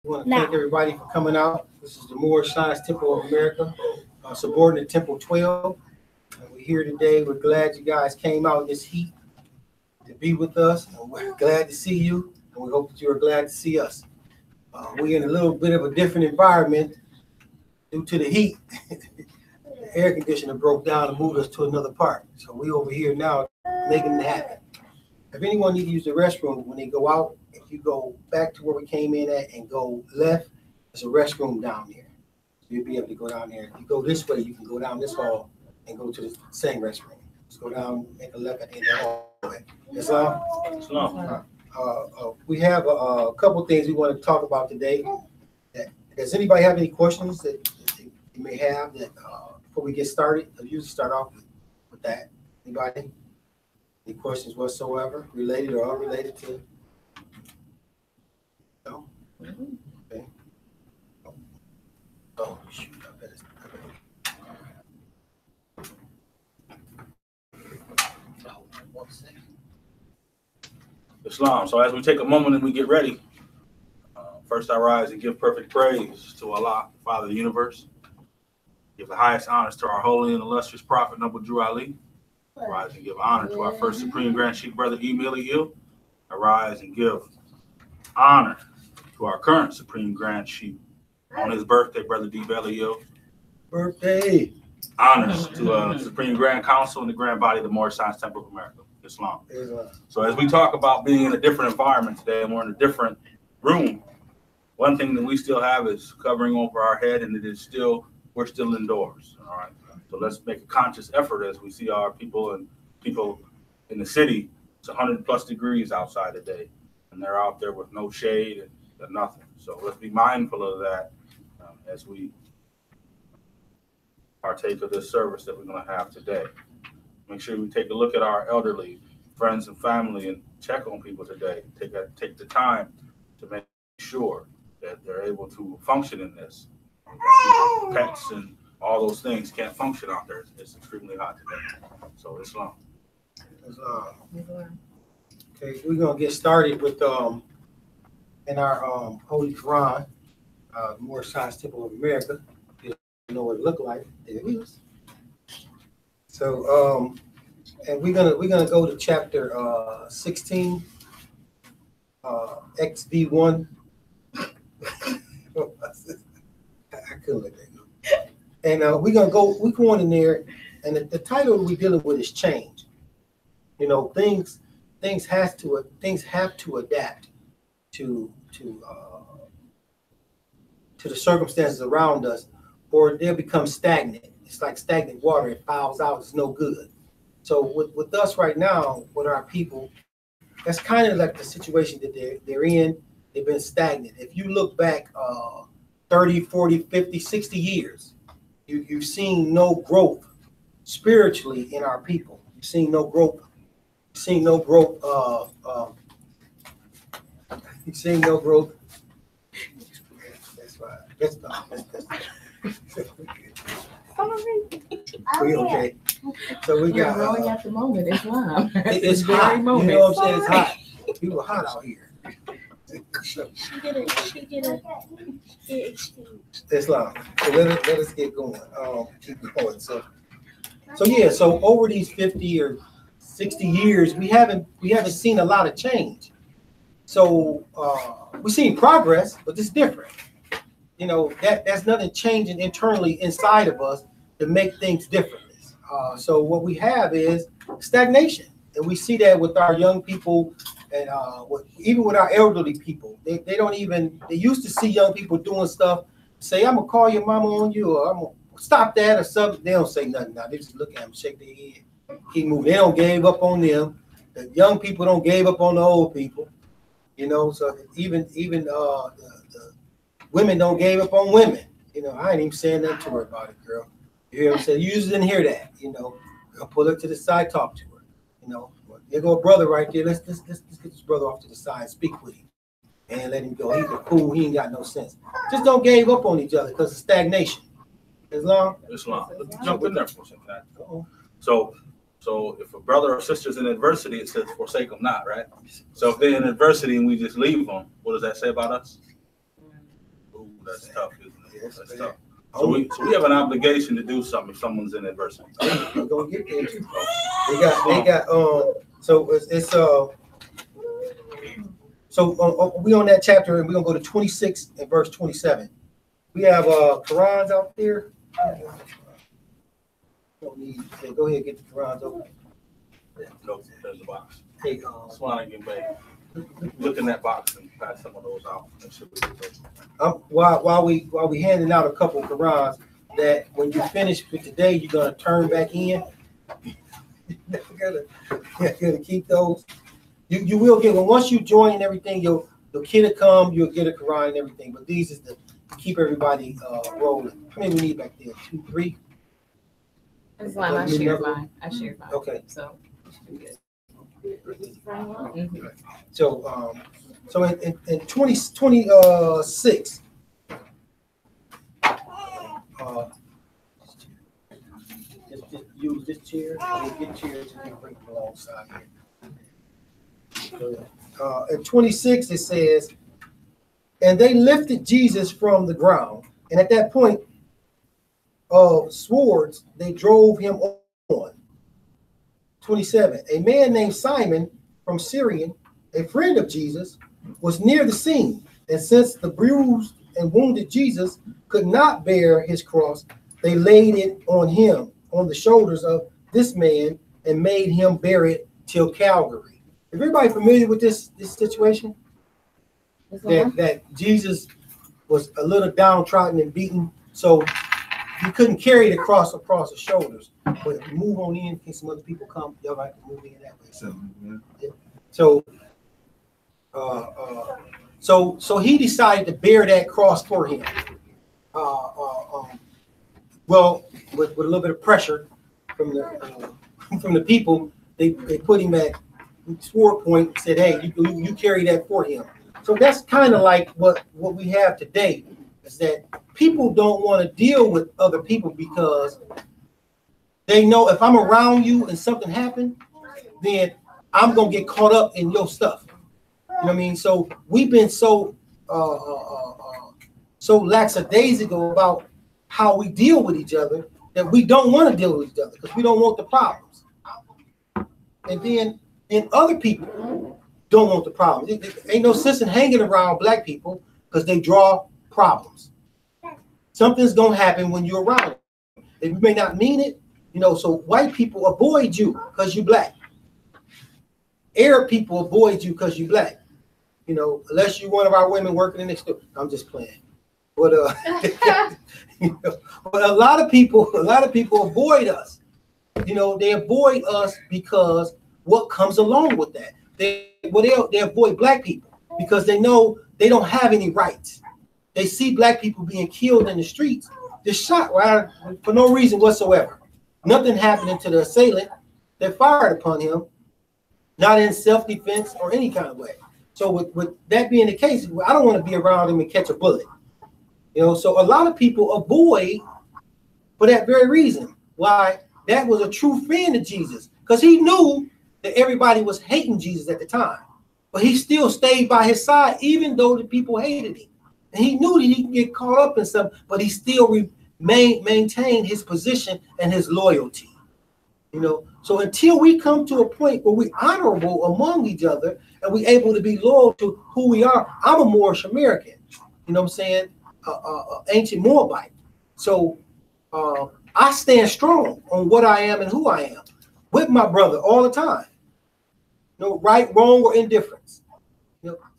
We want to thank everybody for coming out. This is the Moorish Science Temple of America, subordinate Temple 12. And we're here today. We're glad you guys came out in this heat to be with us. And we're glad to see you, and we hope that you are glad to see us. We're in a little bit of a different environment due to the heat. The air conditioner broke down and moved us to another part. So we over here now making it happen. If anyone needs to use the restroom when they go out, if you go back to where we came in at and go left, there's a restroom down there. So you'll be able to go down there. If you go this way, you can go down this hall and go to the same restroom. Just go down, make a left at the end of the hallway. That's all. We have a couple things we want to talk about today. Does anybody have any questions that you may have that before we get started? I usually start off with that. Anybody? Any questions whatsoever, related or unrelated to? No? Okay. Oh, shoot. I better. Oh, 1 second. Islam. So as we take a moment and we get ready, first I rise and give perfect praise to Allah, Father of the universe. Give the highest honors to our holy and illustrious Prophet, Noble Drew Ali. Rise and give honor to our first Supreme Grand Chief Brother Emily Hill. Arise and give honor to our current Supreme Grand Chief on his birthday, Brother D. Belly Hill. Birthday. Honors to Supreme Grand Council and the Grand Body of the Moorish Science Temple of America, Islam. So as we talk about being in a different environment today and we're in a different room, one thing that we still have is covering over our head, and we're still indoors. All right. So let's make a conscious effort as we see our people in the city. It's 100+ degrees outside today, and they're out there with no shade and nothing. So let's be mindful of that as we partake of this service that we're going to have today. Make sure we take a look at our elderly friends and family and check on people today. Take the time to make sure that they're able to function in this. Pets and all those things can't function out there. It's extremely hot today. So Islam. Okay, we're gonna get started with in our Holy Quran, Moorish Science Temple of America. You know what it looked like. There it is. So and we're gonna go to chapter 16, XV1. I couldn't let that go. And we're going in there, and the title we're dealing with is change. You know, things have to adapt to the circumstances around us, or they'll become stagnant. It's like stagnant water; it fouls out. It's no good. So with us right now, with our people, that's kind of like the situation that they're in. They've been stagnant. If you look back 30, 40, 50, 60 years, you've seen no growth spiritually in our people. You've seen no growth. You've seen no growth. You've seen no growth. That's right. That's we okay. So we got growing at the moment. Islam. It's hot. You know what I'm saying? It's hot. People hot out here. She did a Islam. So let us get going. Keep going. So yeah. So over these 50 or 60 years, we haven't seen a lot of change. So we've seen progress, but it's different. You know, that's nothing changing internally inside of us to make things differently. So what we have is stagnation, and we see that with our young people. And even with our elderly people, they used to see young people doing stuff, say, I'm going to call your mama on you, or I'm going to stop that or something. They don't say nothing now. They just look at them, shake their head, keep moving. They don't give up on them. The young people don't give up on the old people, you know. So even the women don't give up on women. You know, I ain't even saying nothing to her about it, girl. You hear what I'm saying? You usually didn't hear that, you know. I'll pull her to the side, talk to her, you know. There go a brother right there. Let's get this brother off to the side, speak with him, and let him go. He's a fool. He ain't got no sense. Just don't give up on each other because of stagnation. Islam. Jump in there for a second. So if a brother or sister's in adversity, it says forsake them not, right? So if they're in adversity and we just leave them, what does that say about us? That's tough, isn't it? That's tough. So we have an obligation to do something if someone's in adversity. We're gonna get there too. They got so it's so we on that chapter and we're gonna go to 26 and verse 27. We have Qurans out there. Don't need. Go ahead and get the Qurans open. No, there's a box. Hey, Swan again, baby. Look in that box and pass some of those out. while we handing out a couple of Qurans, that when you finish with today, you're gonna turn back in. You're gonna keep those. You will get one once you join and everything. Your kid will come. You'll get a Quran and everything. But these is to keep everybody rolling. How many we need back there? 2, 3. That's why I shared mine. Okay. So. So in 2026, just use this chair. Get chairs and bring them alongside here. In 26, it says, and they lifted Jesus from the ground, and at that point of swords, they drove him on. 27, a man named Simon from Syrian, a friend of Jesus, was near the scene. And since the bruised and wounded Jesus could not bear his cross, they laid it on him, on the shoulders of this man, and made him bear it till Calvary. Is everybody familiar with this situation? That Jesus was a little downtrodden and beaten, so he couldn't carry the cross across his shoulders. But if you move on in case some other people come, y'all have to move in that way. So he decided to bear that cross for him. Well, with a little bit of pressure from the people, they put him at sword point and said, "Hey, you carry that for him." So that's kind of like what we have today, is that people don't want to deal with other people because they know if I'm around you and something happened, then I'm gonna get caught up in your stuff. You know what I mean? So we've been so lackadaisical about how we deal with each other that we don't want to deal with each other because we don't want the problems. And then other people don't want the problems. Ain't no sense in hanging around black people because they draw problems. Something's gonna happen when you're around. You may not mean it. So white people avoid you because you black. Arab people avoid you because you black. Unless you're one of our women working in the store. I'm just playing. But but a lot of people avoid us. They avoid us because what comes along with that. They avoid black people because they know they don't have any rights. They see black people being killed in the streets, just shot right for no reason whatsoever. Nothing happening to the assailant. They fired upon him, not in self-defense or any kind of way. So with that being the case, I don't want to be around him and catch a bullet. So a lot of people avoid for that very reason. Why? That was a true friend of Jesus, because he knew that everybody was hating Jesus at the time, but he still stayed by his side, even though the people hated him. And he knew that he could get caught up in something, but he still maintained his position and his loyalty. So until we come to a point where we're honorable among each other and we're able to be loyal to who we are, I'm a Moorish American. You know what I'm saying? Ancient Moabite. So I stand strong on what I am and who I am with my brother all the time. Right, wrong, or indifference.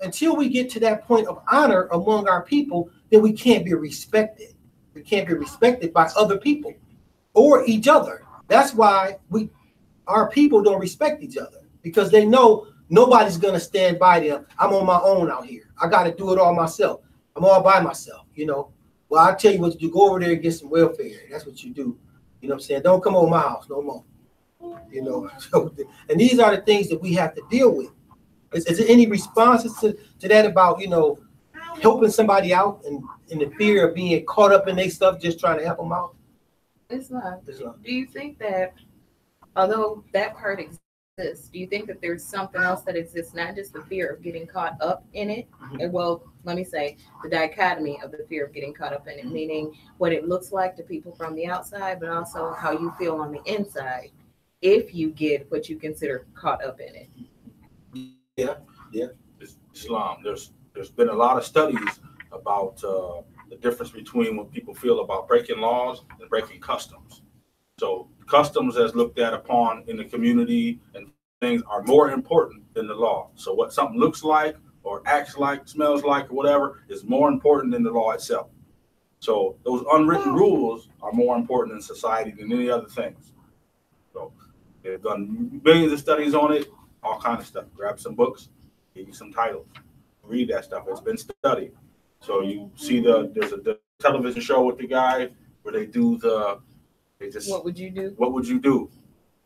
Until we get to that point of honor among our people, then we can't be respected. We can't be respected by other people or each other. That's why our people don't respect each other, because they know nobody's gonna stand by them. I'm on my own out here. I got to do it all myself. I'm all by myself. Well, I tell you what to do. Go over there and get some welfare. That's what you do. You know what I'm saying? Don't come over my house no more. And these are the things that we have to deal with. Is there any responses to that about helping somebody out and in the fear of being caught up in their stuff, just trying to help them out? Islam. Do you think that although that part exists, do you think that there's something else that exists, not just the fear of getting caught up in it? And well, let me say, the dichotomy of the fear of getting caught up in it, meaning what it looks like to people from the outside, but also how you feel on the inside if you get what you consider caught up in it. Yeah. Islam. There's been a lot of studies about the difference between what people feel about breaking laws and breaking customs. So customs, as looked at upon in the community and things, are more important than the law. So what something looks like or acts like, smells like, or whatever, is more important than the law itself. So those unwritten rules are more important in society than any other things. So they've done billions of studies on it, all kinds of stuff. Grab some books, give you some titles, read that stuff. It's been studied. So you see there's a television show with the guy where they just What would you do? What would you do?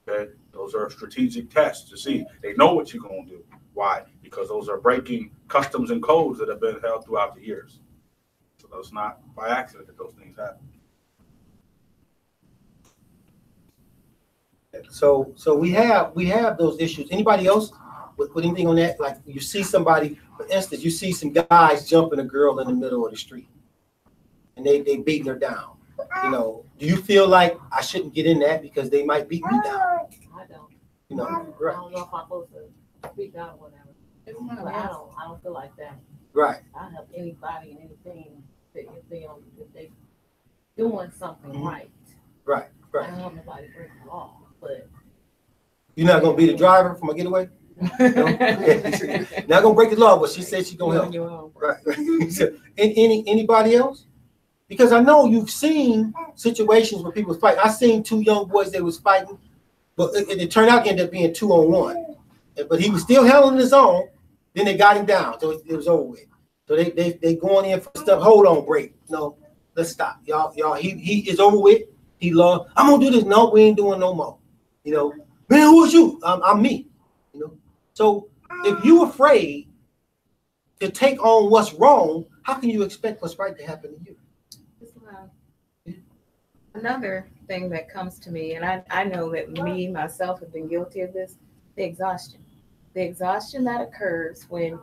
Okay, those are strategic tests to see. They know what you're gonna do. Why? Because those are breaking customs and codes that have been held throughout the years. So that's not by accident that those things happen. So we have those issues. Anybody else with anything on that? Like you see somebody, for instance, you see some guys jumping a girl in the middle of the street, and they beating her down. You know, do you feel like I shouldn't get in that because they might beat me down? I don't. You know, I don't know if I'm supposed to speak out or whatever. But I don't feel like that. right. I help anybody and anything that if they doing something right. Right. I don't help nobody break the law, but You're not gonna be the driver from a getaway. No? Not gonna break the law, but she said she's gonna help. Right. So, anybody else? Because I know you've seen situations where people fight. I seen two young boys that was fighting, but it turned out to end up being 2-on-1. But he was still handling his own. Then they got him down, so it was over with. So they going in for stuff. Hold on, break. No, let's stop, y'all. He is over with. He lost. I'm gonna do this. No, we ain't doing no more. You know, man, who is you? I'm me. You know. So if you afraid to take on what's wrong, how can you expect what's right to happen to you? Another thing that comes to me, and I know that me, myself, have been guilty of this, the exhaustion. The exhaustion that occurs when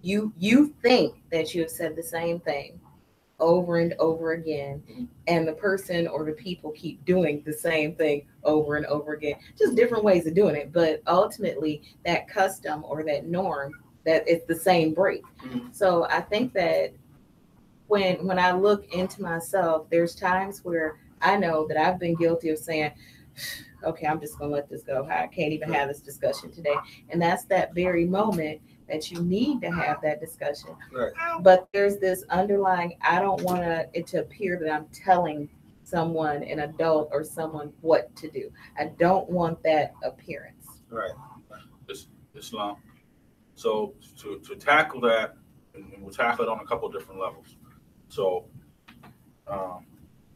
you think that you have said the same thing over and over again, and the person or the people keep doing the same thing over and over again, just different ways of doing it. But ultimately, that custom or that norm, that it's the same break. So I think that when I look into myself, there's times where I know that I've been guilty of saying, okay, I'm just going to let this go. I can't even have this discussion today. And that's that very moment that you need to have that discussion. Right. But there's this underlying, I don't want it to appear that I'm telling someone, an adult or someone, what to do. I don't want that appearance. Right. Islam. So to tackle that, and we'll tackle it on a couple of different levels. So,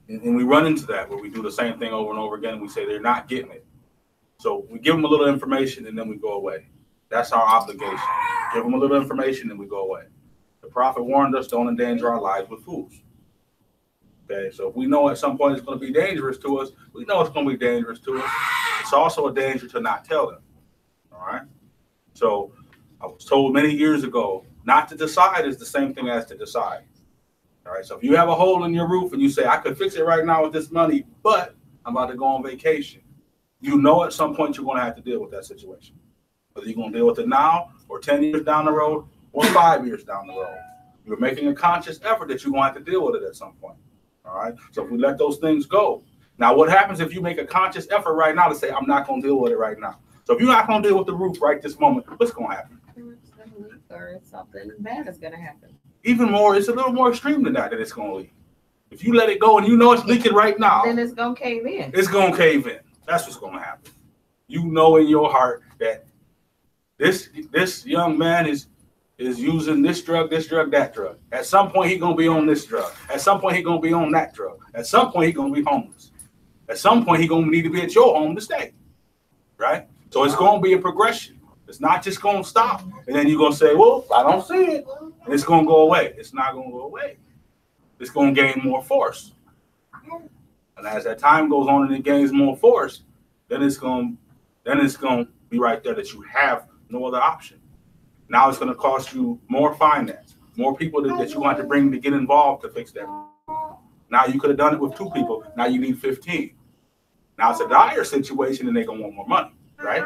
and we run into that where we do the same thing over and over again, and we say they're not getting it. So we give them a little information, and then we go away. That's our obligation. Give them a little information, and we go away. The Prophet warned us, don't endanger our lives with fools. Okay, so if we know at some point it's going to be dangerous to us, we know it's going to be dangerous to us. It's also a danger to not tell them. All right? So I was told many years ago, not to decide is the same thing as to decide. All right, so if you have a hole in your roof and you say, I could fix it right now with this money, but I'm about to go on vacation, you know at some point you're going to have to deal with that situation. Whether you're going to deal with it now or 10 years down the road or 5 years down the road. You're making a conscious effort that you're going to have to deal with it at some point. All right, so if we let those things go. Now, what happens if you make a conscious effort right now to say, I'm not going to deal with it right now? So if you're not going to deal with the roof right this moment, what's going to happen? Or something bad is going to happen. Even more, it's a little more extreme than that it's going to leak. If you let it go and you know it's leaking right now, then it's going to cave in. It's going to cave in. That's what's going to happen. You know in your heart that this young man is using this drug, that drug. At some point, he's going to be on this drug. At some point, he's going to be on that drug. At some point, he's going to be homeless. At some point, he's going to need to be at your home to stay. Right? So it's going to be a progression. It's not just going to stop. And then you're going to say, well, I don't see it. And it's going to go away. It's not going to go away. It's going to gain more force. And as that time goes on and it gains more force, then it's going to be right there that you have no other option. Now it's going to cost you more finance, more people that you want to bring to get involved to fix that. Now you could have done it with 2 people. Now you need 15. Now it's a dire situation and they're gonna want more money, right?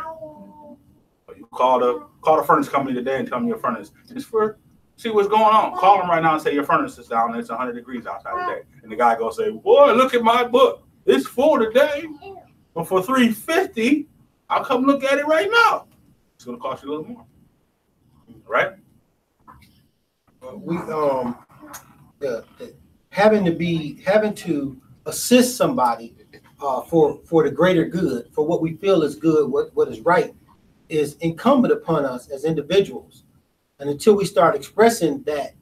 But you call the furnace company today and tell them your furnace is for see what's going on. Call them right now and say your furnace is down and it's 100 degrees outside today. And the guy gonna say, boy, look at my book. It's full today. But for $350, I'll come look at it right now. It's gonna cost you a little more. Right? We having to assist somebody for the greater good, for what we feel is good, what is right, is incumbent upon us as individuals. And until we start expressing that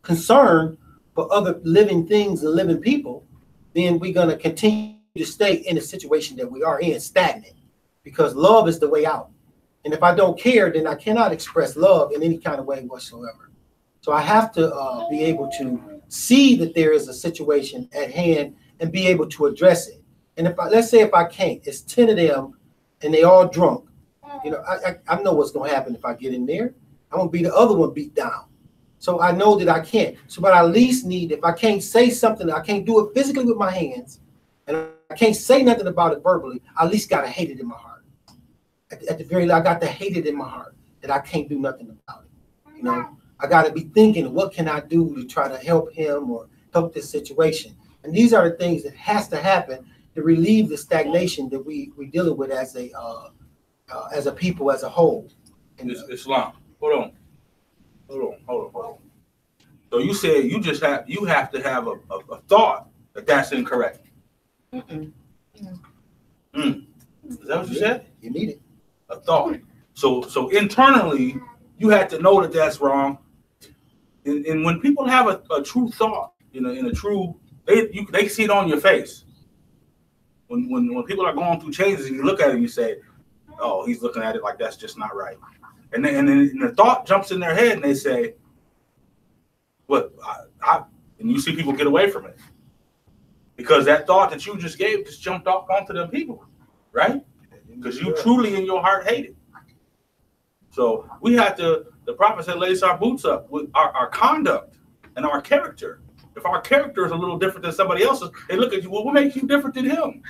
concern for other living things and living people, then we're going to continue to stay in the situation that we are in, stagnant, because love is the way out. And if I don't care, then I cannot express love in any kind of way whatsoever. So I have to be able to see that there is a situation at hand and be able to address it. And let's say if I can't, it's 10 of them and they all drunk. You know, I know what's going to happen if I get in there. I'm going to be the other one beat down. So I know that I can't. So, but I at least need, if I can't say something, I can't do it physically with my hands, and I can't say nothing about it verbally, I at least got to hate it in my heart. At the very least, I got to hate it in my heart that I can't do nothing about it. You know, I got to be thinking, what can I do to try to help him or help this situation? And these are the things that has to happen to relieve the stagnation that we're dealing with as a people as a whole. And, Islam. Hold on. So you said you have to have a thought that's incorrect. Mm-mm. Is that what you said? You need it. A thought. So internally, you have to know that that's wrong. And when people have a true thought, in a true, they see it on your face. When people are going through changes and you look at it and you say, oh, he's looking at it like that's just not right. And then the thought jumps in their head and they say, what? And you see people get away from it. Because that thought that you just gave just jumped off onto them people, right? Because you truly in your heart hate it. So we have to, the prophet said, lace our boots up with our conduct and our character. If our character is a little different than somebody else's, they look at you, well, what makes you different than him?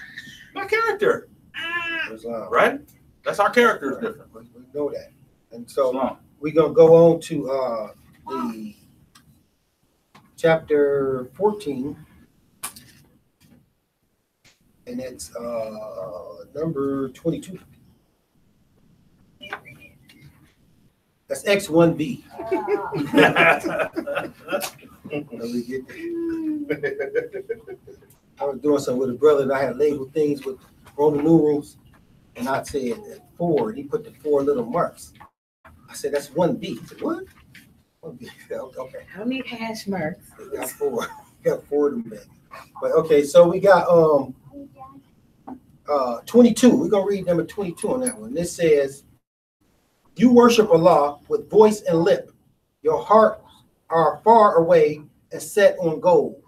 My character. Right? That's our character is different. We know that. And so we're going to go on to the chapter 14. And it's number 22. That's X1B. I was doing something with a brother and I had labeled things with Roman numerals. And I said 4, and he put the 4 little marks. I said, that's 1B. He said, what? 1B. Okay. I don't need hash marks. Got 4. Got 4 of them back. But okay, so we got 22. We're gonna read number 22 on that one. This says, you worship Allah with voice and lip. Your hearts are far away and set on gold.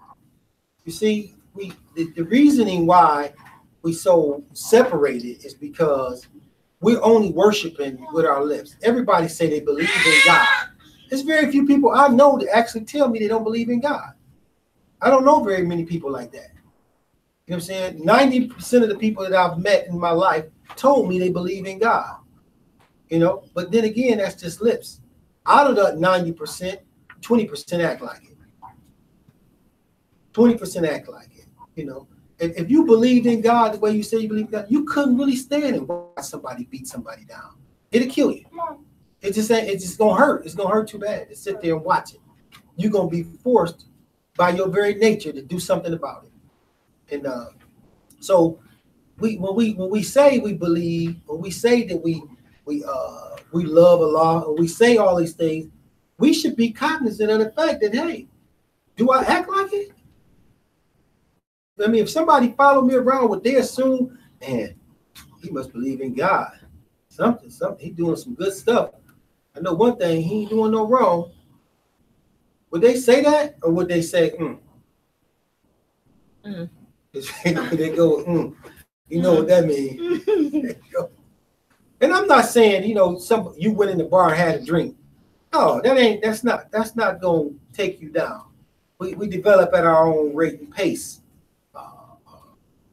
You see, the reasoning why we so separated is because we're only worshiping with our lips. Everybody say they believe in God. There's very few people I know that actually tell me they don't believe in God. I don't know very many people like that. You know what I'm saying? 90% of the people that I've met in my life told me they believe in God. You know, but then again, that's just lips. Out of that 90%, 20% act like it. 20% act like it. You know, if you believed in God the way you say you believe in God, you couldn't really stand and watch somebody beat somebody down. It'll kill you. It's just gonna hurt. It's gonna hurt too bad to sit there and watch it. You're gonna be forced by your very nature to do something about it. And so when we say we believe, when we say that we love Allah, and we say all these things, we should be cognizant of the fact that, hey, do I act like it? I mean, if somebody follow me around, would they assume, man, he must believe in God? Something, he doing some good stuff. I know one thing, he ain't doing no wrong. Would they say that, or would they say, They go, you know what that means? And I'm not saying, you know, you went in the bar and had a drink, No, that's not gonna take you down. We develop at our own rate and pace.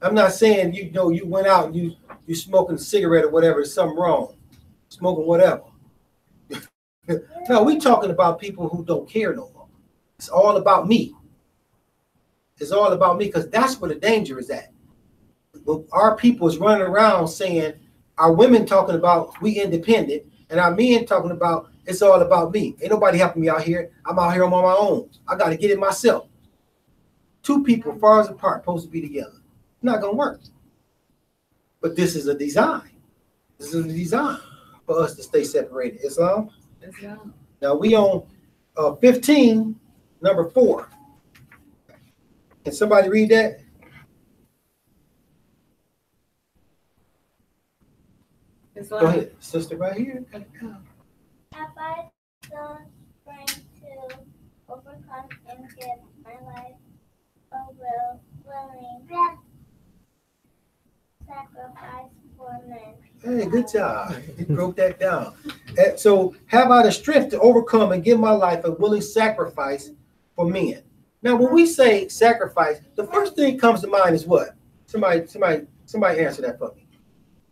I'm not saying you went out and you smoking a cigarette or whatever, there's something wrong. Smoking whatever. No, we talking about people who don't care no more. It's all about me. It's all about me, because that's where the danger is at. Our people is running around saying, our women talking about we independent, and our men talking about it's all about me. Ain't nobody helping me out here. I'm out here on my own. I got to get it myself. Two people far as apart supposed to be together. Not gonna work. But this is a design. This is a design for us to stay separated. Islam. Now we on 15, number 4. Can somebody read that? Go ahead, sister, right here. Have I the strength to overcome and give my life a willing sacrifice for men? Hey, good job. You broke that down. So, have I the strength to overcome and give my life a willing sacrifice for men? Now, when we say sacrifice, the first thing that comes to mind is what? Somebody answer that for me.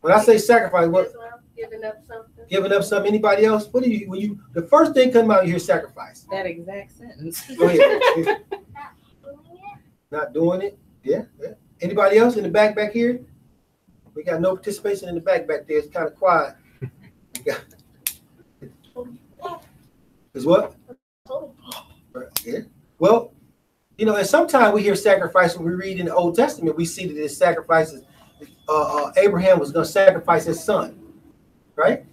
When I say sacrifice, what? Giving up something. Giving up something. Anybody else? What do you? The first thing comes out, you hear sacrifice. That exact sentence. Go ahead. Not doing it? Not doing it. Yeah. Anybody else in the back here? We got no participation in the back there. It's kind of quiet. Is what? Yeah. Well, and sometimes we hear sacrifice when we read in the Old Testament. We see that this sacrifices. Abraham was going to sacrifice his son, right?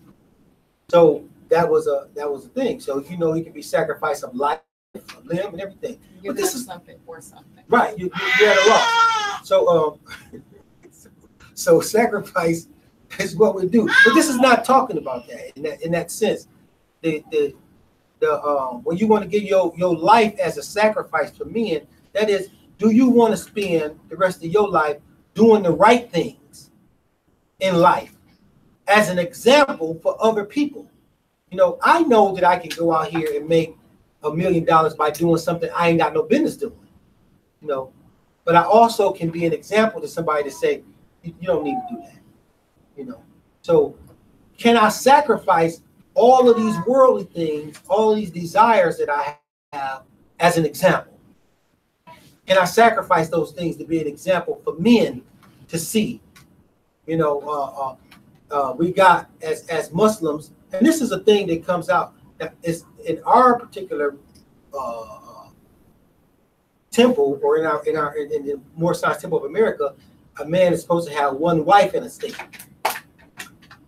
So that was a thing. So he can be sacrifice of life, of limb, and everything. But this is something for something, right? You had a loss. So so sacrifice is what we do. But this is not talking about that in that sense. The when you want to give your life as a sacrifice for men, that is, do you want to spend the rest of your life doing the right things in life as an example for other people? I know that I can go out here and make $1 million by doing something I ain't got no business doing, but I also can be an example to somebody to say, you don't need to do that, So can I sacrifice all of these worldly things, all of these desires that I have as an example? Can I sacrifice those things to be an example for men to see? We got as Muslims, and this is a thing that comes out that is in our particular temple, or in the Moorish Science Temple of America, a man is supposed to have one wife in a state.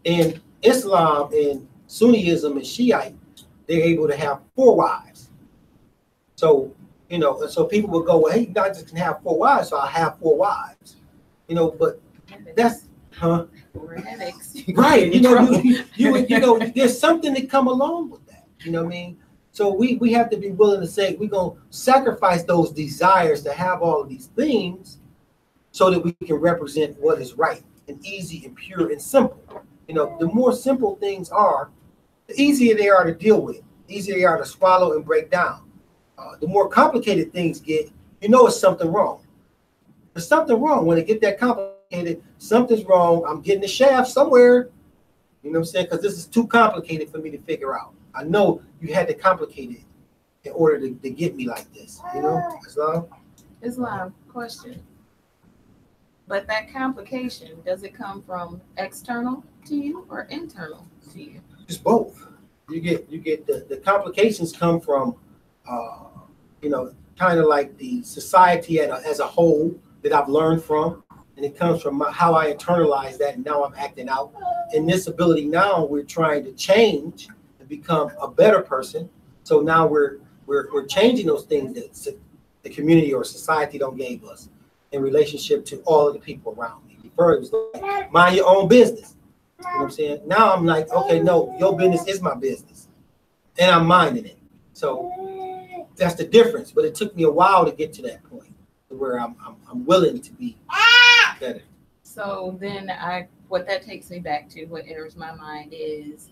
In Islam, in Sunniism, and Shiite, they're able to have 4 wives. So so people will go, well, hey, you not just can have 4 wives, so I have 4 wives. But that's right. There's something that come along with that. You know what I mean? So we have to be willing to say we're gonna sacrifice those desires to have all of these things, so that we can represent what is right and easy and pure and simple. The more simple things are, the easier they are to deal with, the easier they are to swallow and break down. The more complicated things get, it's something wrong. There's something wrong. When it get that complicated, something's wrong. I'm getting the shaft somewhere. You know what I'm saying? Because this is too complicated for me to figure out. I know you had to complicate it in order to get me like this. Islam, question. But that complication, does it come from external to you or internal to you? It's both. You get the complications come from kind of like the society as a whole that I've learned from, and it comes from how I internalize that, and now I'm acting out. In this ability now, we're trying to change and become a better person. So now we're changing those things that the community or society don't gave us in relationship to all of the people around me. First, like, mind your own business. You know what I'm saying? Now I'm like, okay, no, your business is my business, and I'm minding it. So that's the difference. But it took me a while to get to that point where I'm willing to be better. So then what that takes me back to, what enters my mind is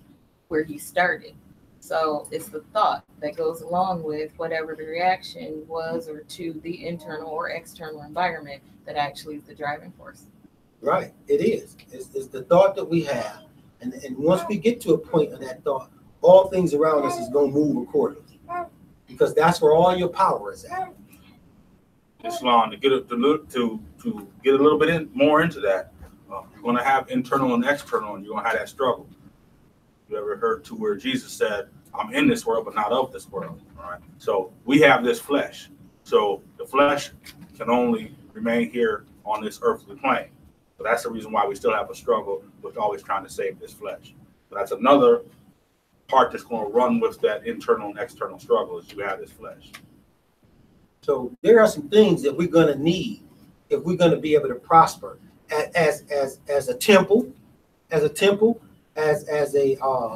where you started. So it's the thought that goes along with whatever the reaction was or to the internal or external environment that actually is the driving force. Right, it is. It's the thought that we have. And once we get to a point of that thought, all things around us is going to move accordingly. Because that's where all your power is at. Islam, to get a little bit more into that, you're going to have internal and external, and you're going to have that struggle. You ever heard to where Jesus said, I'm in this world, but not of this world. All right. So we have this flesh. So the flesh can only remain here on this earthly plane. So that's the reason why we still have a struggle with always trying to save this flesh. So that's another part that's going to run with that internal and external struggle is you have this flesh. So there are some things that we're going to need if we're going to be able to prosper as a temple, as a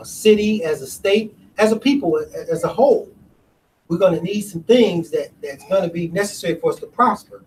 city, as a state, as a people, as a whole. We're going to need some things that's going to be necessary for us to prosper.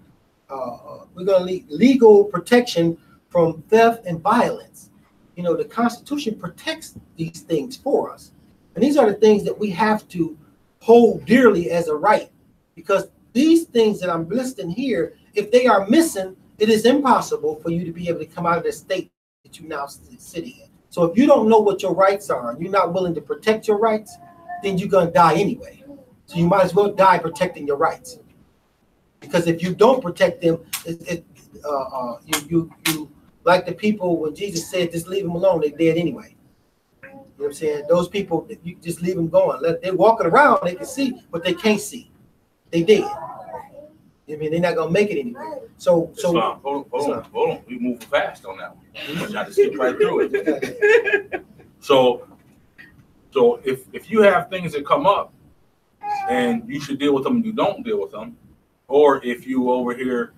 We're going to need legal protection from theft and violence. You know, the Constitution protects these things for us. And these are the things that we have to hold dearly as a right, because these things that I'm listing here, if they are missing, it is impossible for you to be able to come out of the state that you now sit in. So if you don't know what your rights are, and you're not willing to protect your rights, then you're going to die anyway. So you might as well die protecting your rights. Because if you don't protect them, you like the people when Jesus said, just leave them alone, they're dead anyway. You know what I'm saying? Those people, you just leave them going. They're walking around, they can see, but they can't see. They dead. I mean, they're not gonna make it anyway. So Islam, hold on. We moving fast on that one. I trying to skip right through it. So if you have things that come up and you should deal with them and you don't deal with them, or if you over here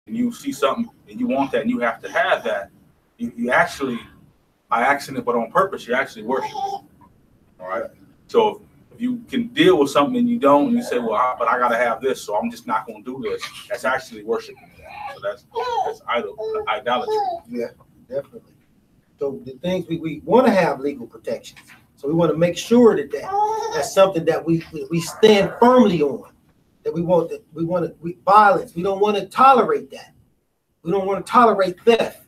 and you see something and you want that and you have to have that, you actually, by accident but on purpose, you actually worship. All right. So if you can deal with something and you don't, and you say, well, but I gotta have this, so I'm just not gonna do this. That's actually worshiping that. So that's idolatry. Yeah, definitely. So the things we want to have legal protections. So we want to make sure that's something that we stand firmly on. That we want violence. We don't want to tolerate that. We don't want to tolerate theft.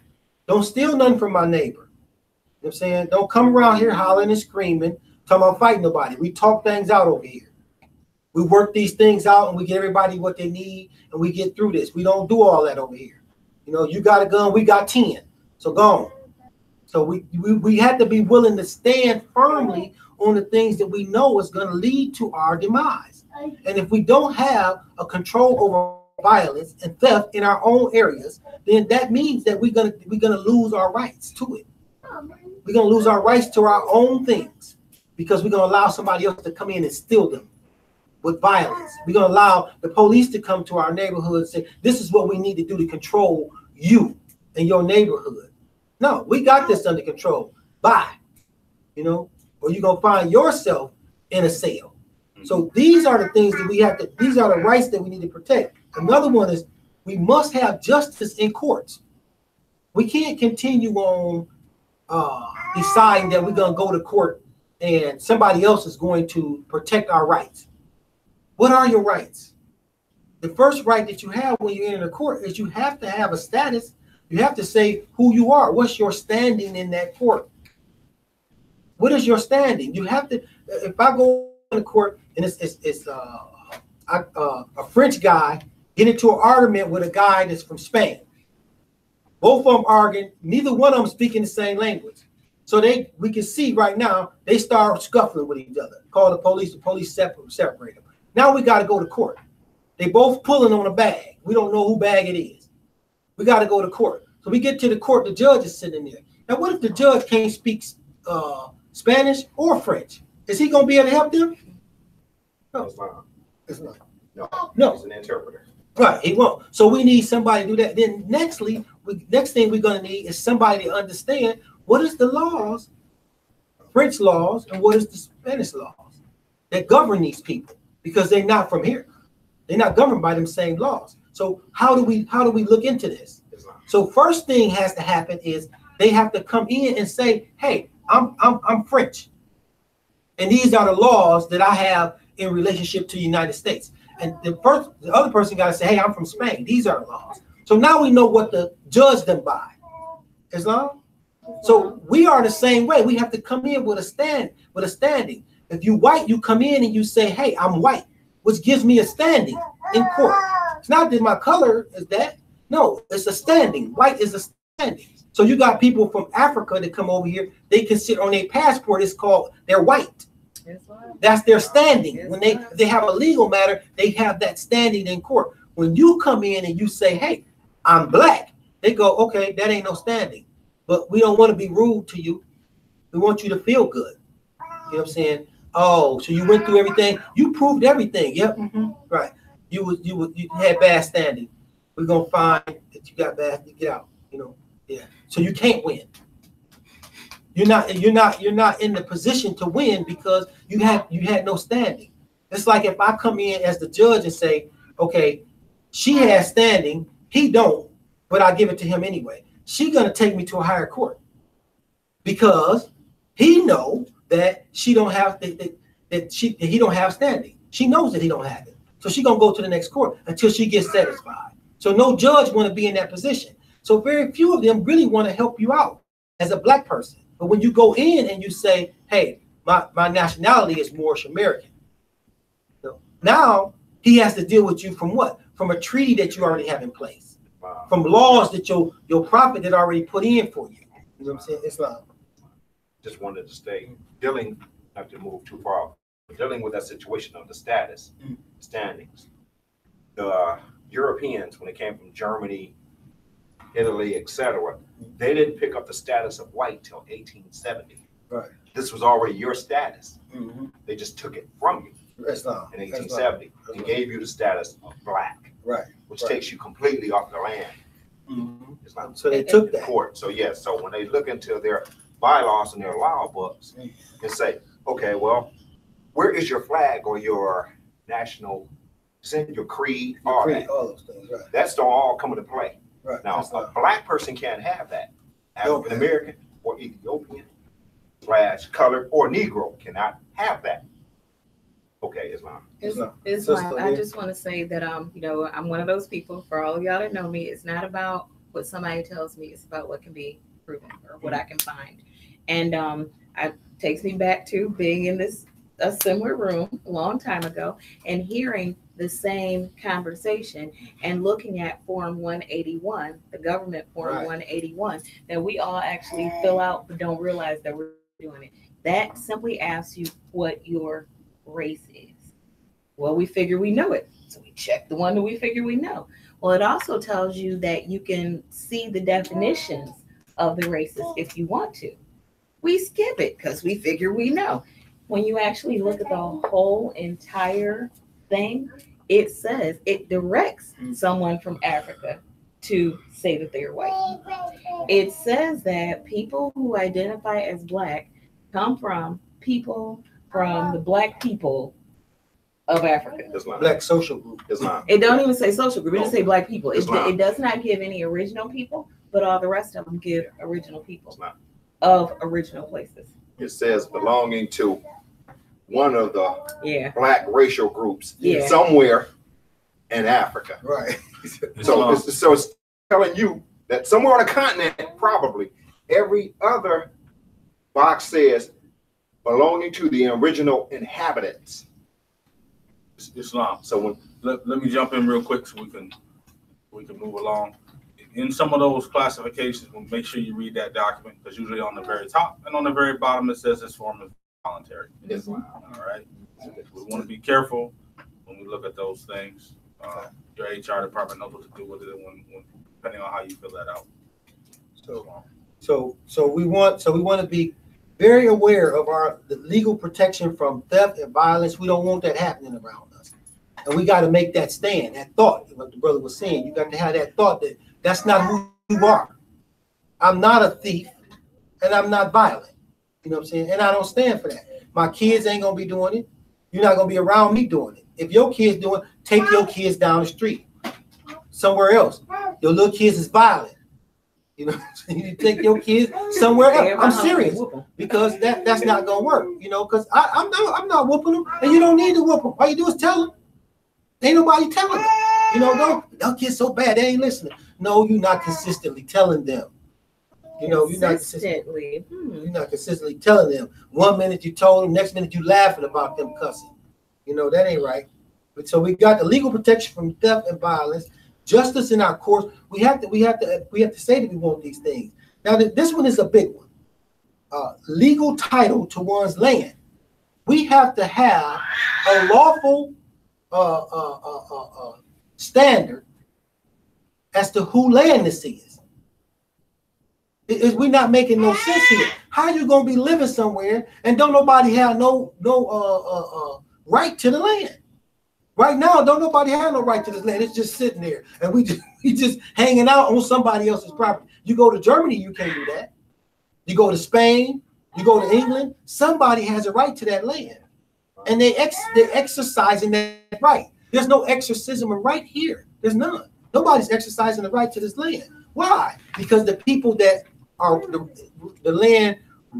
Don't steal nothing from my neighbor. You know what I'm saying? Don't come around here hollering and screaming, talking about fighting nobody. We talk things out over here. We work these things out and we get everybody what they need and we get through this. We don't do all that over here. You know, you got a gun, we got 10. So go on. So we have to be willing to stand firmly on the things that we know is going to lead to our demise. And if we don't have a control over violence and theft in our own areas, then that means that we're gonna lose our rights to it. We're gonna lose our rights to our own things because we're gonna allow somebody else to come in and steal them with violence. We're gonna allow the police to come to our neighborhood and say, this is what we need to do to control you and your neighborhood. No, we got this under control. Bye. You know, or you're gonna find yourself in a cell. So these are the things that these are the rights that we need to protect. Another one is we must have justice in courts. We can't continue on deciding that we're gonna go to court and somebody else is going to protect our rights. What are your rights? The first right that you have when you enter the court is you have to have a status. You have to say who you are. What's your standing in that court? What is your standing? You have to, if I go to court and it's a French guy get into an argument with a guy that's from Spain. Both of them arguing, neither one of them speaking the same language. So we can see right now, they start scuffling with each other. Call the police separate them. Now we got to go to court. They both pulling on a bag. We don't know who bag it is. We got to go to court. So we get to the court, the judge is sitting there. Now what if the judge can't speak Spanish or French? Is he going to be able to help them? No. It's not. No. He's an interpreter. Right, he won't. So we need somebody to do that. Then next thing we're going to need is somebody to understand what is the laws, French laws, and what is the Spanish laws that govern these people, because they're not from here. They're not governed by them same laws. So how do we look into this? So first thing has to happen is they have to come in and say, hey, I'm French. And these are the laws that I have in relationship to the United States. And the other person got to say, hey, I'm from Spain. These are the laws. So now we know what to judge them by. Islam. So we are the same way. We have to come in with a standing. If you white, you come in and you say, hey, I'm white, which gives me a standing in court. It's not that my color is that. No, it's a standing. White is a standing. So you got people from Africa that come over here. They can sit on their passport. It's called they're white. That's their standing. When they have a legal matter, they have that standing in court. When you come in and you say, hey, I'm black, they go, okay, that ain't no standing. But we don't want to be rude to you. We want you to feel good. You know what I'm saying? Oh, so you went through everything. You proved everything. Yep. Right. You had bad standing. We're gonna find that you got bad to get out. You know. Yeah. So you can't win. You're not in the position to win because you had no standing. It's like if I come in as the judge and say, okay, she has standing, he don't, but I give it to him anyway. She's gonna take me to a higher court because he know that she don't have that he don't have standing. She knows that he don't have it, so she's gonna go to the next court until she gets satisfied. So no judge want to be in that position. So very few of them really want to help you out as a black person. But when you go in and you say, hey, my nationality is Moorish American, so now he has to deal with you from what? From a treaty that you already have in place. Wow. From laws that your prophet had already put in for you. You know what I'm saying? Islam. Just wanted to stay dealing, not to move too far, but dealing with that situation of the status, standings. The Europeans, when they came from Germany, Italy, etc., they didn't pick up the status of white till 1870. Right. This was already your status. They just took it from you Islam. in 1870 and gave you the status of black, right, which takes you completely off the land. Islam. So they took that. Court. So yes, so when they look into their bylaws and their law books and say, okay, well, where is your flag or your national, your creed, all those things, right. That's all come into play. Right. Now, a black person can't have that. African American or Ethiopian / colored or Negro cannot have that. Okay, Islam. Islam. I just want to say that you know, I'm one of those people. For all of y'all that know me, it's not about what somebody tells me. It's about what can be proven or what I can find. And it takes me back to being in a similar room a long time ago and hearing the same conversation and looking at Form 181, the government Form 181, that we all actually fill out but don't realize that we're doing it. That simply asks you what your race is. Well, we figure we know it, so we check the one that we figure we know. Well, it also tells you that you can see the definitions of the races if you want to. We skip it because we figure we know. When you actually look at the whole entire thing, it says, it directs someone from Africa to say that they're white. It says that people who identify as black come from people from the black people of Africa. Islam. Black social group. Islam. It don't even say social group, it just say black people. It does not give any original people, but all the rest of them give original people of original places. It says belonging to one of the black racial groups somewhere in Africa. Right. So it's telling you that somewhere on a continent, probably, every other box says belonging to the original inhabitants. Islam. So when let me jump in real quick so we can move along. In some of those classifications, we'll make sure you read that document because usually on the very top and on the very bottom it says this form is voluntary. Islam. All right. We want to be careful when we look at those things. Your HR department knows what to do with it when depending on how you fill that out. So we want to be very aware of the legal protection from theft and violence. We don't want that happening around us. And we got to make that stand, that thought, what the brother was saying. You got to have that thought that that's not who you are. I'm not a thief and I'm not violent. You know what I'm saying? And I don't stand for that. My kids ain't going to be doing it. You're not going to be around me doing it. If your kids doing it, take your kids down the street somewhere else. Your little kids is violent. You know, you need to take your kids somewhere else. I'm serious, because that's not gonna work. You know, because I'm not whooping them, and you don't need to whoop them. All you do is tell them. Ain't nobody telling them. You know, don't get so bad they ain't listening. No, you're not consistently telling them. You know, you're not consistently telling them. 1 minute you told them, next minute you laughing about them cussing. You know, that ain't right. But so we got the legal protection from theft and violence, justice in our courts. We have to say that we want these things. Now this one is a big one. Legal title to one's land. We have to have a lawful standard as to who land this is. We're not making no sense here. How you gonna be living somewhere and don't nobody have no right to the land? Right now, don't nobody have no right to this land. It's just sitting there, and we just hanging out on somebody else's property. You go to Germany, you can't do that. You go to Spain, you go to England. Somebody has a right to that land, and they're exercising that right. There's no exorcism right here. There's none. Nobody's exercising the right to this land. Why? Because the people that are the land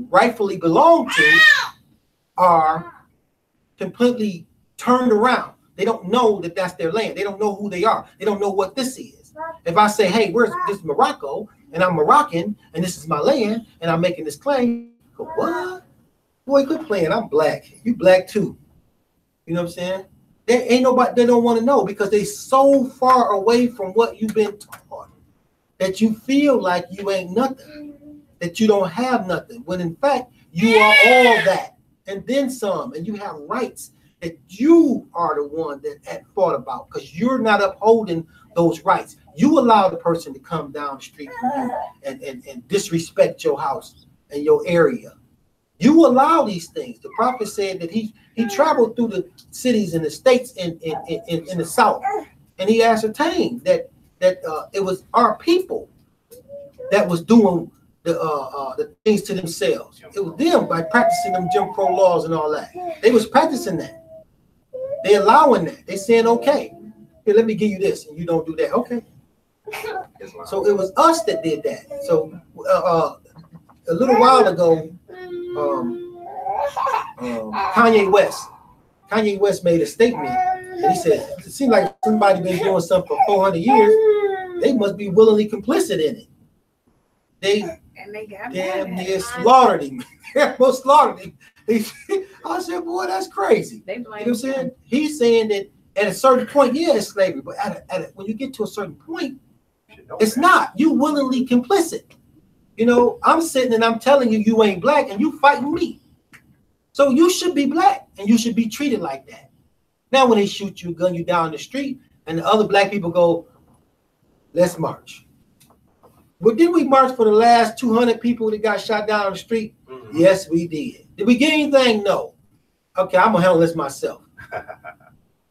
rightfully belong to are completely turned around. They don't know that that's their land. They don't know who they are. They don't know what this is. If I say, hey, this is Morocco, and I'm Moroccan, and this is my land, and I'm making this claim, go, what? Boy, quit playing. I'm black. You black too. You know what I'm saying? There ain't nobody, they don't want to know because they so far away from what you've been taught that you feel like you ain't nothing, that you don't have nothing, when in fact, you are all that, and then some, and you have rights that you are the one that had thought about because you're not upholding those rights. You allow the person to come down the street from you and disrespect your house and your area. You allow these things. The prophet said that he traveled through the cities and the states in the South, and he ascertained that it was our people that was doing the things to themselves. It was them by practicing them Jim Crow laws and all that. They was practicing that. They allowing that. They saying, okay, here, let me give you this, and you don't do that. Okay. So it was us that did that. So a little while ago, Kanye West made a statement, and he said, it seems like somebody been doing something for 400 years. They must be willingly complicit in it. They damn near slaughtered him. They almost slaughtered him. I said, boy, that's crazy. You know what I'm saying? He's saying that at a certain point, yeah, it's slavery, but when you get to a certain point, it's not. You willingly complicit. You know, I'm sitting and I'm telling you, you ain't black, and you fighting me. So you should be black, and you should be treated like that. Now, when they shoot you, gun you down the street, and the other black people go, let's march. Well, did we march for the last 200 people that got shot down the street? Mm-hmm. Yes, we did. Did we get anything? No. Okay, I'm gonna handle this myself.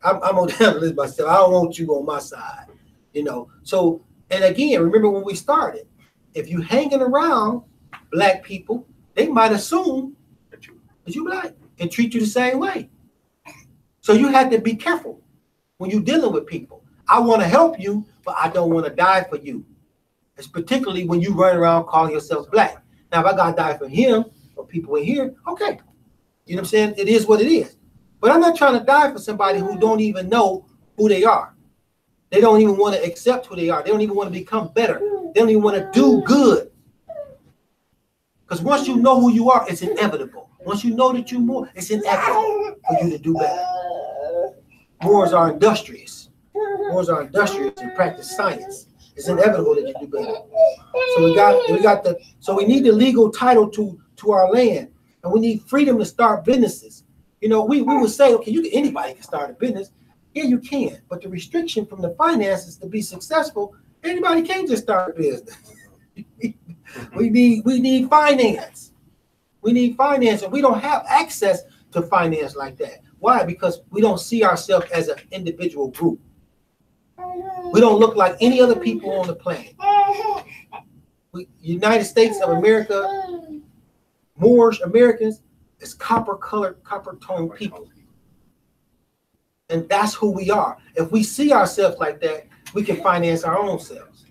I'm gonna handle this myself. I don't want you on my side. You know. So, and again, remember when we started, if you hanging around black people, they might assume that you black and treat you the same way. So you have to be careful when you're dealing with people. I want to help you, but I don't want to die for you. It's particularly when you run around calling yourself black. Now, if I got to die for him or people in here, okay. You know what I'm saying? It is what it is. But I'm not trying to die for somebody who don't even know who they are. They don't even want to accept who they are. They don't even want to become better. They don't even want to do good. Because once you know who you are, it's inevitable. Once you know that you're more, it's inevitable for you to do better. Moors are industrious. Moors are industrious and practice science. It's inevitable that you do better. So we need the legal title to our land, and we need freedom to start businesses. You know, we would say, okay, anybody can start a business. Yeah, you can, but the restriction from the finances to be successful, anybody can't just start a business. We need finance. We need finance, and we don't have access to finance like that. Why? Because we don't see ourselves as an individual group. We don't look like any other people on the planet. United States of America, Moorish Americans, is copper-colored, copper-toned people. And that's who we are. If we see ourselves like that, we can finance our own selves.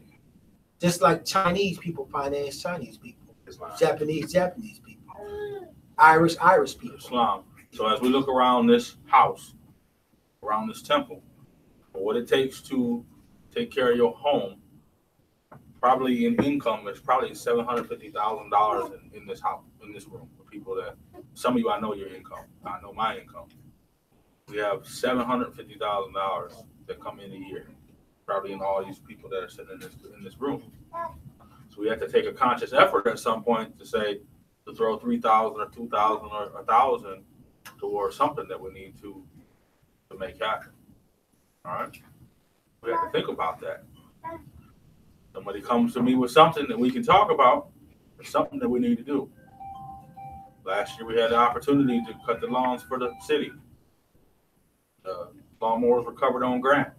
Just like Chinese people finance Chinese people, Islam. Japanese people, Irish people. Islam. So as we look around this house, around this temple, for what it takes to take care of your home, probably in income, it's probably $750,000 in this house, in this room, for people that, some of you, I know your income, I know my income. We have $750,000 that come in a year, probably in all these people that are sitting in this room. So we have to take a conscious effort at some point to say, to throw 3,000 or 2,000 or 1,000 towards something that we need to make happen. All right, we have to think about that. Somebody comes to me with something that we can talk about, it's something that we need to do. Last year we had the opportunity to cut the lawns for the city. Lawnmowers were covered on grant.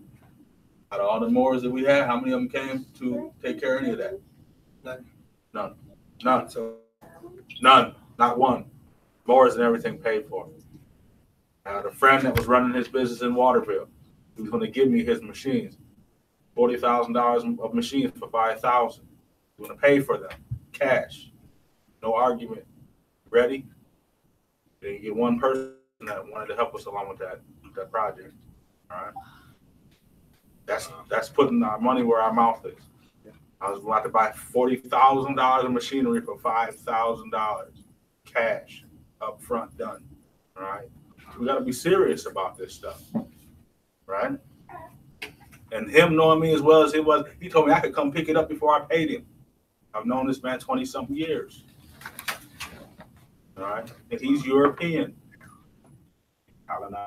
Out of all the mowers that we had, how many of them came to take care of any of that? None. So None. Not one. Mowers and everything paid for. I had a friend that was running his business in Waterville. He was going to give me his machines. $40,000 of machines for $5,000. We're going to pay for them. Cash. No argument. Ready? Then you get one person that wanted to help us along with that project. All right. That's putting our money where our mouth is. I was about to buy $40,000 of machinery for $5,000 cash up front, done. All right. We got to be serious about this stuff. Right. And him knowing me as well as he was, he told me I could come pick it up before I paid him. I've known this man 20-something years. All right. And he's European.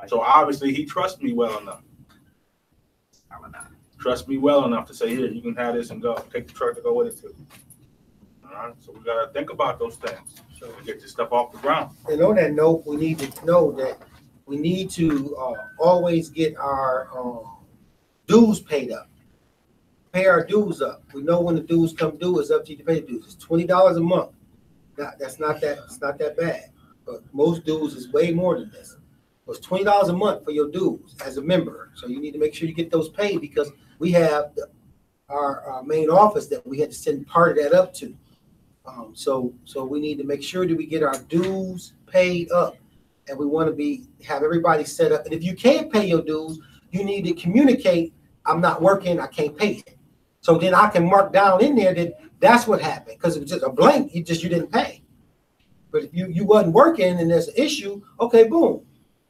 So obviously he trusts me well enough. Trust me well enough to say, here, you can have this and go. Take the truck to go with it too. All right. So we got to think about those things. So we get this stuff off the ground. And on that note, we need to know that we need to always get our dues paid up. Pay our dues up. We know when the dues come due, it's up to you to pay the dues. It's $20 a month. It's not that bad. But most dues is way more than this. It's $20 a month for your dues as a member. So you need to make sure you get those paid because we have our main office that we had to send part of that up to. So we need to make sure that we get our dues paid up, and we want to have everybody set up. And if you can't pay your dues, you need to communicate, I'm not working, I can't pay it. So then I can mark down in there that that's what happened, because it was just a blank, you didn't pay. But if you wasn't working and there's an issue, okay, boom.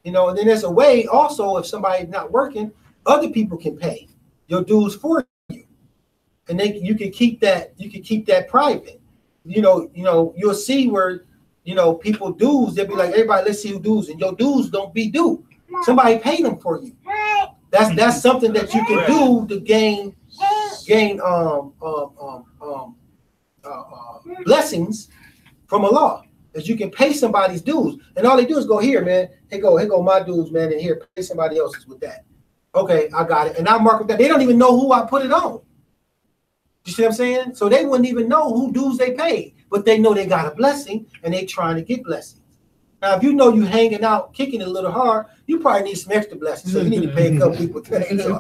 And then there's a way also, if somebody's not working, other people can pay your dues for you. And you can keep that private. You'll see where, people dues, they'll be like, everybody, let's see who dues, and your dues don't be due. Somebody paid them for you. That's something that you can do to gain blessings from Allah. Is you can pay somebody's dues, and all they do is go, here, man, here go my dues, man, and here, pay somebody else's with that. Okay, I got it, and I mark that. They don't even know who I put it on. You see what I'm saying? So they wouldn't even know who dues they paid, but they know they got a blessing, and they trying to get blessings. Now, if you know you hanging out, kicking it a little hard, you probably need some extra blessings, so you need to pay a couple people things. So,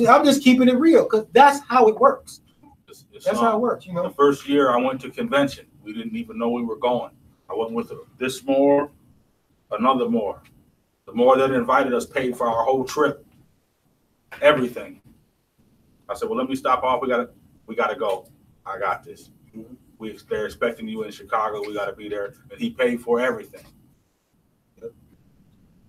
I'm just keeping it real, because that's how it works. That's how it works, The first year I went to convention, we didn't even know we were going. I went with this more, another more. The more that invited us paid for our whole trip, everything. I said, well, let me stop off. We gotta go. I got this. They're expecting you in Chicago. We gotta be there, and he paid for everything. Yep.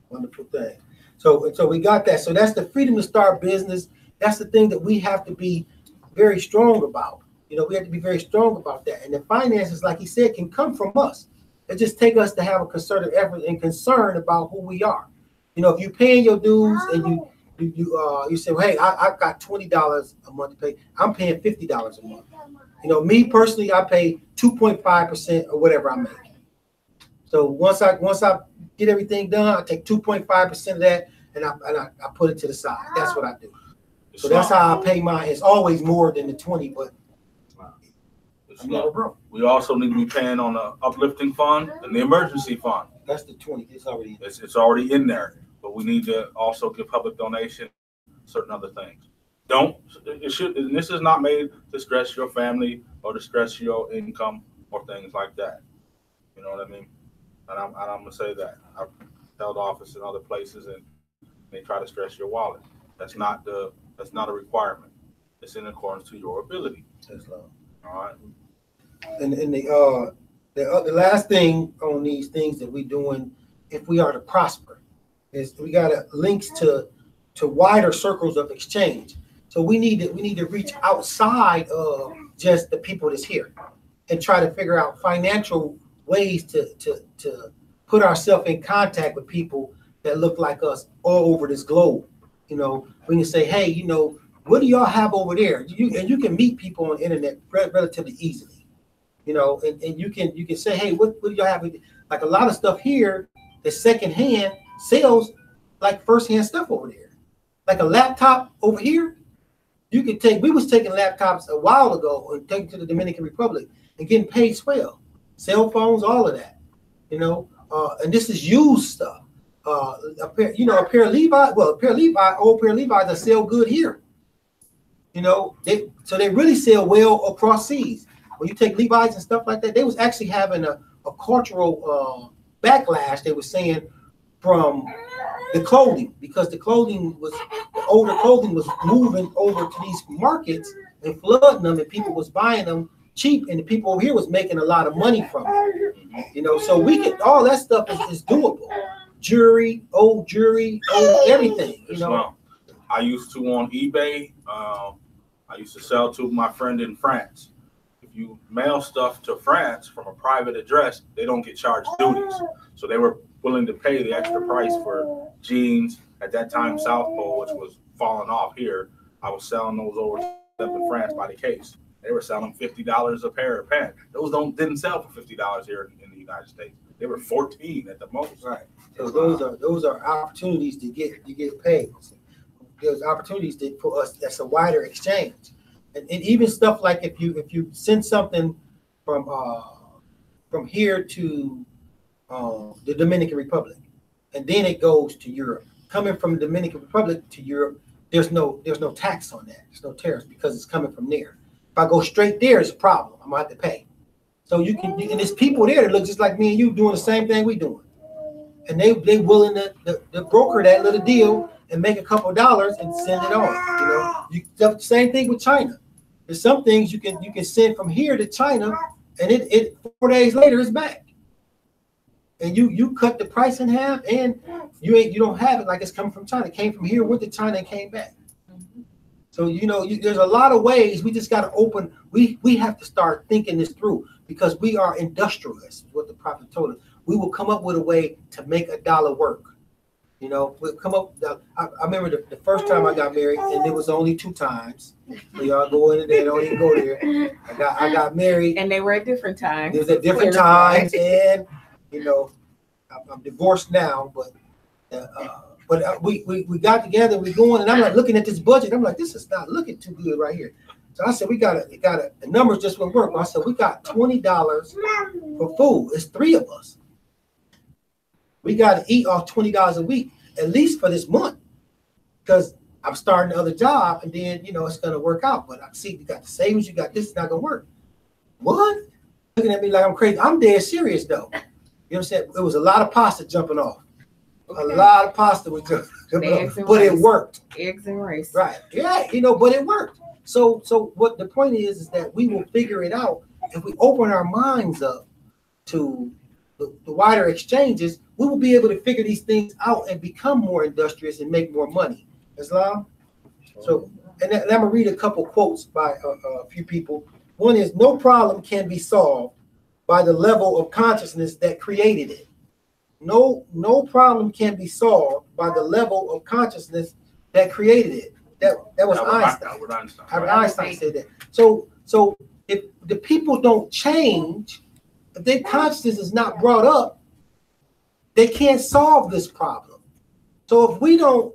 Wonderful thing. So we got that. So that's the freedom to start business. That's the thing that we have to be very strong about. We have to be very strong about that. And the finances, like he said, can come from us. It just takes us to have a concerted effort and concern about who we are. If you're paying your dues and you say, well, hey, I got $20 a month to pay. I'm paying $50 a month. Me personally, I pay 2.5% of whatever I make. So once I get everything done, I take 2.5% of that and I put it to the side. That's what I do. So that's how I pay mine. It's always more than the 20, but I'm never broke. We also need to be paying on the uplifting fund and the emergency fund. That's the 20. It's already in there. It's already in there, but we need to also give public donation, certain other things. don't, it should, and this is not made to stress your family or to stress your income or things like that. You know what I mean? And I'm gonna say that. I've held office in other places and they try to stress your wallet. That's not a requirement. It's in accordance to your ability. All right. And the last thing on these things that we're doing, if we are to prosper, is we got links to wider circles of exchange. So we need to reach outside of just the people that's here and try to figure out financial ways to put ourselves in contact with people that look like us all over this globe. You know, we can say, hey, you know, what do y'all have over there? And you can meet people on the internet relatively easily. You know, and you can say, hey, what do y'all have? Like a lot of stuff here that's secondhand sells like firsthand stuff over there. Like a laptop over here, you could take. We was taking laptops a while ago and taking to the Dominican Republic and getting paid swell. Cell phones, all of that. You know, and this is used stuff. A pair of Levi's, old pair of Levi's that sell good here. You know, they really sell well across seas. When you take Levi's and stuff like that, they was actually having a cultural backlash. They were saying from the clothing, because the older clothing was moving over to these markets and flooding them, and people was buying them cheap, and the people over here was making a lot of money from it. You know, so all that stuff is doable. Old jewelry, everything. You know, I used to on eBay. I used to sell to my friend in France. If you mail stuff to France from a private address, they don't get charged duties. So they were willing to pay the extra price for jeans. At that time, South Pole, which was falling off here, I was selling those over in France by the case. They were selling $50 a pair of pants. Those didn't sell for $50 here in the United States. They were $14 at the most. Right. So those are opportunities to get paid. There's opportunities for us. That's a wider exchange, and even stuff like if you send something from here to the Dominican Republic, and then it goes to Europe. Coming from the Dominican Republic to Europe, there's no tax on that. There's no tariffs because it's coming from there. If I go straight there, it's a problem. I'm gonna have to pay. So and there's people there that look just like me and you doing the same thing we doing, and they willing to broker that little deal and make a couple of dollars and send it on. You know, same thing with China. There's some things you can send from here to China, and it 4 days later it's back. And you cut the price in half, and you don't have it like it's coming from China. It came from here, went to China, and came back. So there's a lot of ways. We just got to open. We have to start thinking this through, because we are industrialists. What the prophet told us. We will come up with a way to make a dollar work. You know, we'll come up. I remember the first time I got married, and it was only 2 times. So y'all go in there, don't even go there. I got married, and they were at different times. It was at different times, and you know, I'm divorced now, but we got together, we going, and I'm like looking at this budget. I'm like, this is not looking too good right here. So I said, the numbers just wouldn't work. I said, we got $20 for food. It's 3 of us. We got to eat off $20 a week, at least for this month, because I'm starting another job, and then, you know, it's going to work out. But I see you got the savings, you got this, it's not going to work. What? Looking at me like I'm crazy. I'm dead serious, though. You know what I'm saying? It was a lot of pasta jumping off. Okay. A lot of pasta was jumping off, but it worked. Eggs and rice. Right. Yeah, you know, but it worked. So what the point is that we will figure it out if we open our minds up to the wider exchanges. We will be able to figure these things out and become more industrious and make more money. Islam. So, and I'm gonna read a couple quotes by a few people. One is, no problem can be solved by the level of consciousness that created it. No problem can be solved by the level of consciousness that created it. That was Einstein. Albert Einstein said that. So if the people don't change, if their consciousness is not brought up, they can't solve this problem. So if we don't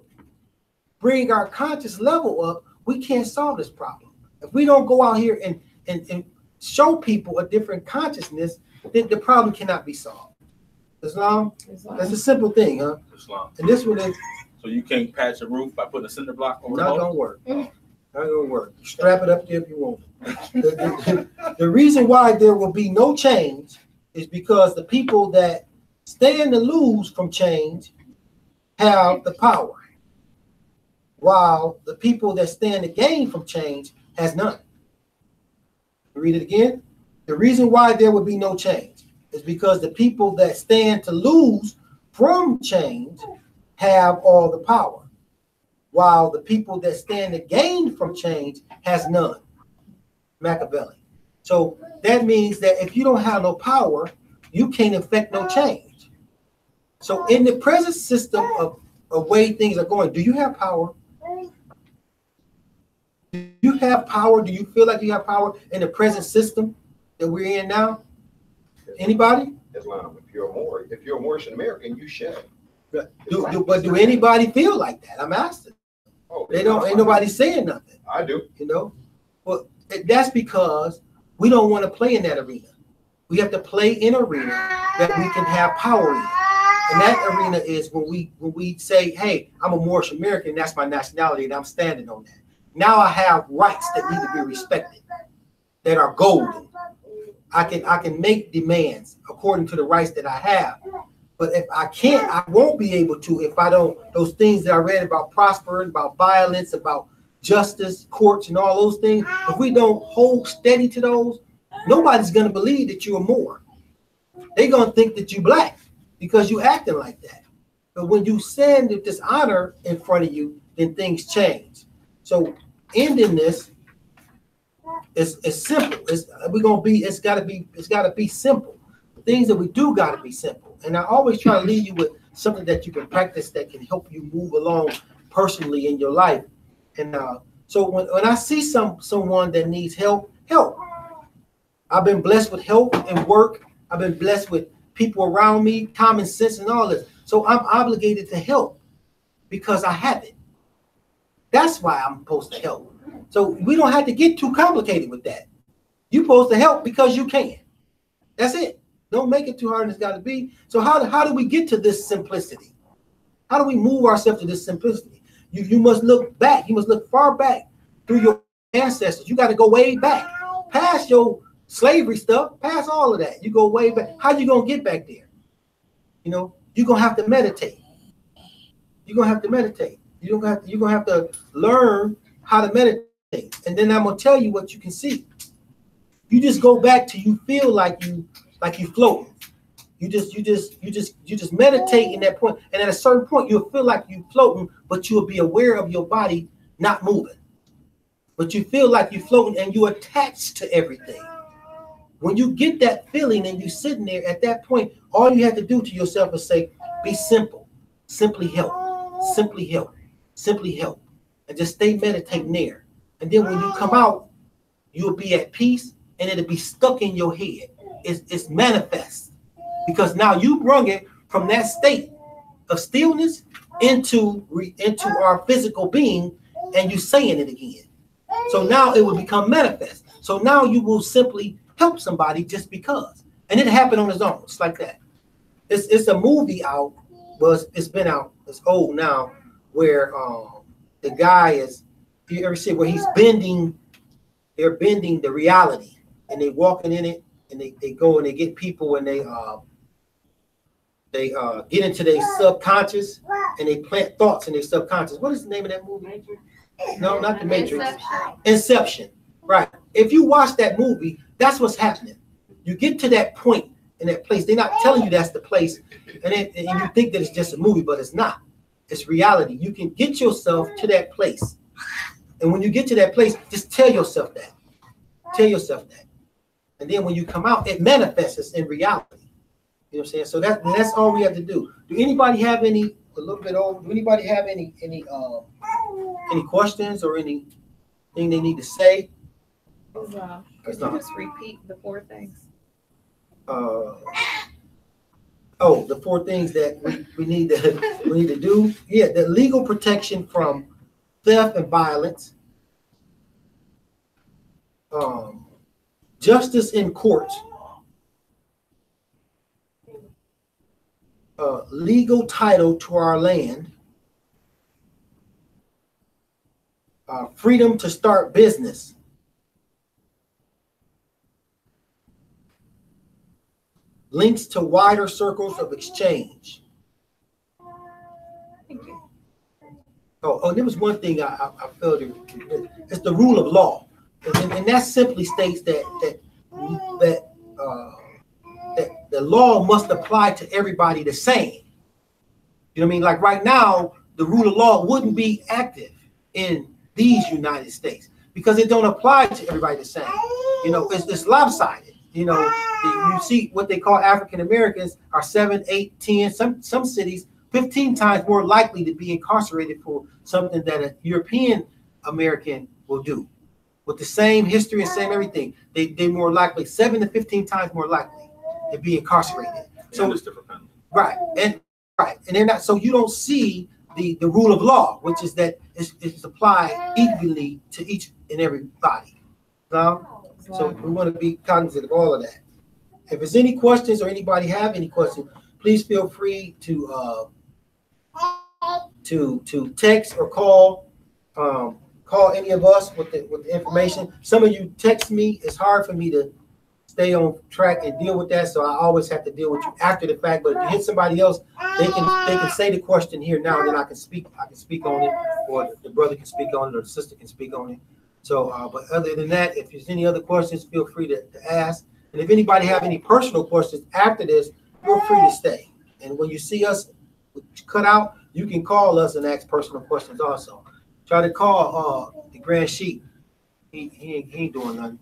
bring our conscious level up, we can't solve this problem. If we don't go out here and show people a different consciousness, then the problem cannot be solved. Islam? That's a simple thing, huh? Islam. And this one is. So you can't patch a roof by putting a cinder block over not gonna work. Not gonna work. Strap it up there if you want. The reason why there will be no change is because the people that stand to lose from change have the power, while the people that stand to gain from change has none. Read it again. The reason why there will be no change is because the people that stand to lose from change have all the power, while the people that stand to gain from change has none. Machiavelli. So that means that if you don't have no power, you can't affect no change. So in the present system of way things are going, do you have power? Do you have power? Do you feel like you have power in the present system that we're in now? Anybody? Islam. If you're a Moorish American, you should. But do anybody feel like that? I'm asking. Oh, They don't. Ain't nobody saying nothing. I do. You know. Well, that's because we don't want to play in that arena. We have to play in an arena that we can have power in. And that arena is when we say, hey, I'm a Moorish American, that's my nationality, and I'm standing on that. Now I have rights that need to be respected, that are golden. I can make demands according to the rights that I have. But if I can't, I won't be able to if I don't, those things that I read about prospering, about violence, about justice, courts, and all those things, if we don't hold steady to those, nobody's going to believe that you're Moor. They're going to think that you're black because you acting like that. But when you send this honor in front of you, then things change. So ending this is simple. It's got to be simple. The things that we do got to be simple. And I always try to leave you with something that you can practice that can help you move along personally in your life. And so when I see someone that needs help. I've been blessed with help and work. I've been blessed with people around me, common sense and all this. So I'm obligated to help because I have it. That's why I'm supposed to help. So we don't have to get too complicated with that. You're supposed to help because you can. That's it. Don't make it too hard, and it's got to be. So how do we get to this simplicity? How do we move ourselves to this simplicity? You must look back. You must look far back through your ancestors. You got to go way back, past your slavery stuff, past all of that. You go way back. How you gonna get back there? You know, you're gonna have to meditate. You're gonna have to meditate. You're gonna have to learn how to meditate. And then I'm gonna tell you what you can see. You just go back till you feel like you floating. You just meditate in that point, and at a certain point you'll feel like you floating, but you'll be aware of your body not moving. But you feel like you're floating and you're attached to everything. When you get that feeling and you're sitting there at that point, all you have to do to yourself is say, be simple, simply help, simply help, simply help, and just stay meditating there. And then when you come out, you'll be at peace and it'll be stuck in your head. It's manifest because now you brung it from that state of stillness into our physical being, and you saying it again. So now it will become manifest. So now you will simply help somebody just because, and it happened on its own. It's like that. It's a movie out. Well, it's been out. It's old now. Where the guy is. You ever see where he's bending? They're bending the reality, and they walking in it, and they go and they get people, and they get into their subconscious, and they plant thoughts in their subconscious. What is the name of that movie? Matrix. No, not the Matrix. Inception. Inception. Right. If you watch that movie, that's what's happening. You get to that point in that place. They're not telling you that's the place, and you think that it's just a movie, but it's not. It's reality. You can get yourself to that place. And when you get to that place, just tell yourself that. Tell yourself that. And then when you come out, it manifests in reality. You know what I'm saying? So that's all we have to do. Do anybody have any questions or anything they need to say? Could you just repeat the 4 things? The 4 things that we need to do. Yeah, the legal protection from theft and violence, justice in courts, legal title to our land, freedom to start business. Links to wider circles of exchange. Thank you. Oh, there was one thing I felt it's the rule of law, and that simply states that the law must apply to everybody the same. You know what I mean? Like right now, the rule of law wouldn't be active in these United States because it don't apply to everybody the same. You know, it's lopsided. You know, you see what they call African Americans are 7, 8, 10, some cities 15 times more likely to be incarcerated for something that a European American will do. With the same history and same everything, they're more likely, 7 to 15 times more likely to be incarcerated. So right, and they're not. So you don't see the rule of law, which is that it's applied equally to each and everybody. So we want to be cognizant of all of that. If there's any questions or anybody have any questions, please feel free to text or call. Call any of us with the information. Some of you text me. It's hard for me to stay on track and deal with that, so I always have to deal with you after the fact. But if you hit somebody else, they can say the question here now, and then I can speak on it, or the brother can speak on it, or the sister can speak on it. So, but other than that, if there's any other questions, feel free to ask. And if anybody have any personal questions after this, feel free to stay. And when you see us cut out, you can call us and ask personal questions also. Try to call the Grand Sheik. He ain't doing nothing.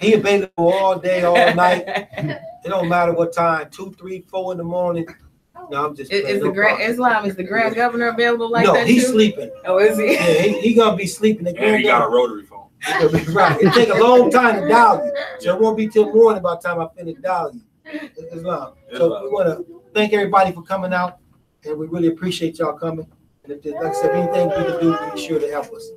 He available all day, all night. It don't matter what time, 2, 3, 4 in the morning. No, I'm just. Is the Grand Islam? Is the Grand Governor available like that? No, he's too? Sleeping. Oh, is he? Yeah, he gonna be sleeping. And he got a rotary phone. Right. It take a long time to dial you, so it won't be till morning by the time I finish dial you. Islam. So we want to thank everybody for coming out, and we really appreciate y'all coming. And if there's, like I said, anything we can do, be sure to help us.